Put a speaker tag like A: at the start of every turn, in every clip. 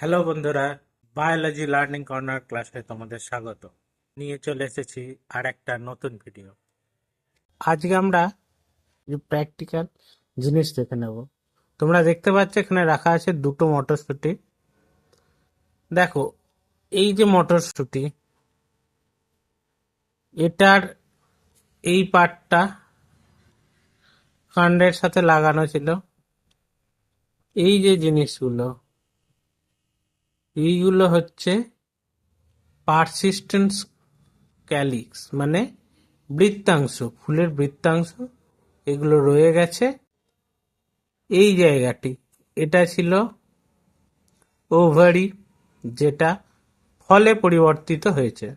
A: Hello বন্ধুরা, biology learning corner ক্লাসে তোমাদের স্বাগত। নিয়ে চলে এসেছি আর একটা নতুন ভিডিও। আজকে আমরা যে প্র্যাকটিক্যাল জিনিস দেখে নেব। তোমরা দেখতে পাচ্ছ এখানে রাখা আছে দুটো মটরশুঁটি। দেখো, এই যে মটরশুঁটি, এটার এই পার্টটা কাণ্ডের সাথে লাগানো ছিল। এই যে জিনিসগুলো, এইগুলো হচ্ছে পারসিস্টেন্স ক্যালিক্স, মানে বৃত্তাংশ, ফুলের বৃত্তাংশ। এগুলো রয়ে গেছে এই জায়গাটি। এটা ছিল ওভারি, যেটা ফলে পরিবর্তিত হয়েছে।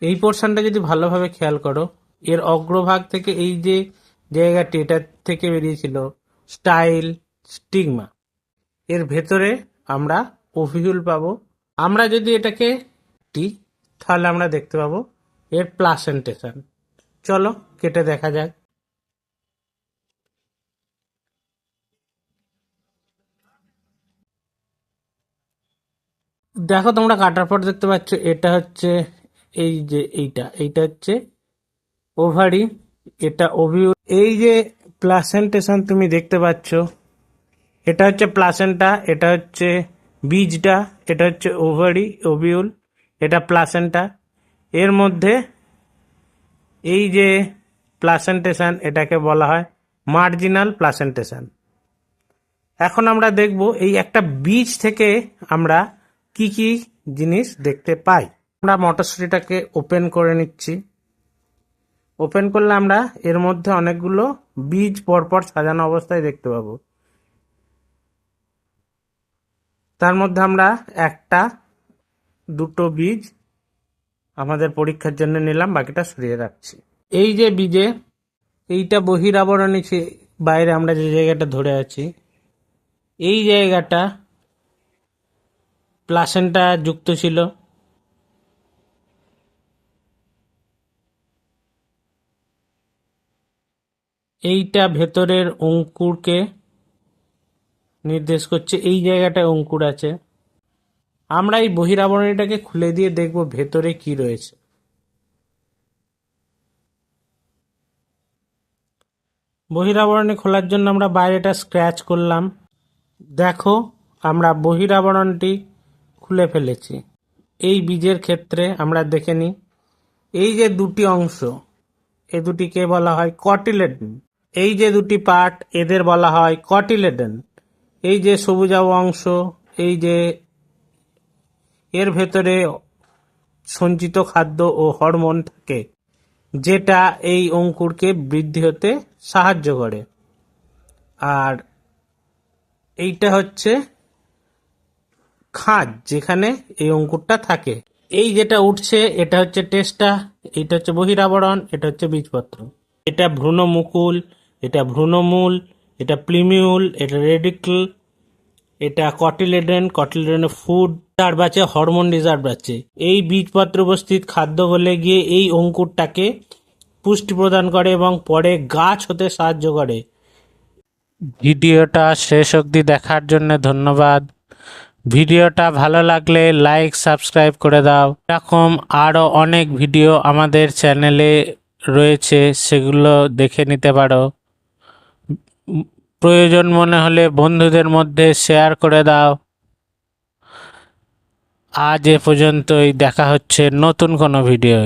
A: এই পোর্শনটা যদি ভালোভাবে খেয়াল করো, এর অগ্রভাগ থেকে এই যে জায়গাটি, এটা থেকে বেরিয়েছিল স্টাইল স্টিগমা। এর ভেতরে আমরা ওভিউল পাবো। আমরা যদি এটাকে তাহলে আমরা দেখতে পাবো এর প্লাসেন্টেশন। চলো কেটে দেখা যাক। দেখো, তোমরা কাটার পর দেখতে পাচ্ছ এটা হচ্ছে এই যে এইটা হচ্ছে ওভারি, এটা ওভিউল। এই যে প্লাসেন্টেশন তুমি দেখতে পাচ্ছ, এটা হচ্ছে প্লাসেন্টা, এটা হচ্ছে বীজটা, এটা হচ্ছে ওভারি ওভিউল, এটা প্লাসেন্টা। এর মধ্যে এই যে প্লাসেন্টেশন, এটাকে বলা হয় মার্জিনাল প্লাসেন্টেশন। এখন আমরা দেখব এই একটা বীজ থেকে আমরা কি কি জিনিস দেখতে পাই। আমরা মটরশুঁটিটাকে ওপেন করে নিচ্ছি। ওপেন করলে আমরা এর মধ্যে অনেকগুলো বীজ পরপর সাজানো অবস্থায় দেখতে পাবো। তার মধ্যে আমরা একটা দুটো বীজ আমাদের পরীক্ষার জন্য নিলাম, বাকিটা সরিয়ে রাখছি। এই যে বীজে, এইটা বহিরাবরণী বাইরে আমরা যে জায়গাটা ধরে আছি, এই জায়গাটা প্লাসেন্টা যুক্ত ছিল। এইটা ভেতরের অঙ্কুরকে নির্দেশ করছে, এই জায়গাটায় অঙ্কুর আছে। আমরা এই বহিরাবরণীটাকে খুলে দিয়ে দেখব ভেতরে কি রয়েছে। বহিরাবরণী খোলার জন্য আমরা বাইরেটা স্ক্র্যাচ করলাম। দেখো, আমরা বহিরাবরণটি খুলে ফেলেছি। এই বীজের ক্ষেত্রে আমরা দেখে নিই, এই যে দুটি অংশ, এ দুটিকে বলা হয় কটিলেডন। এই যে দুটি পার্ট, এদের বলা হয় কটিলেডন। এই যে সবুজাভ অংশ, এই যে এর ভেতরে সঞ্চিত খাদ্য ও হরমোন থাকে, যেটা এই অঙ্কুরকে বৃদ্ধি হতে সাহায্য করে। আর এইটা হচ্ছে খাঁজ, যেখানে এই অঙ্কুরটা থাকে। এই যেটা উঠছে, এটা হচ্ছে টেস্টা, এটা হচ্ছে বহিরাবরণ, এটা হচ্ছে বীজপত্র। এটা ভ্রূণমুকুল, এটা ভ্রূণমূল, এটা প্লিমিউল, এটা রেডিকল, এটা কটিলেডনের ফুড রিজার্ভ আছে, হরমোন রিজার্ভ আছে। এই বীজপত্র উপস্থিত খাদ্য গলে গিয়ে এই অঙ্কুরটাকে পুষ্টি প্রদান করে এবং পরে গাছ হতে সাহায্য করে। ভিডিওটা শেষ অবধি দেখার জন্য ধন্যবাদ। ভিডিওটা ভালো লাগলে লাইক সাবস্ক্রাইব করে দাও। এরকম আরও অনেক ভিডিও আমাদের চ্যানেলে রয়েছে, সেগুলো দেখে নিতে পারো। প্রয়োজন মনে হলে বন্ধুদের মধ্যে শেয়ার করে দাও। আজ এ পর্যন্তই, দেখা হচ্ছে নতুন কোনো ভিডিও।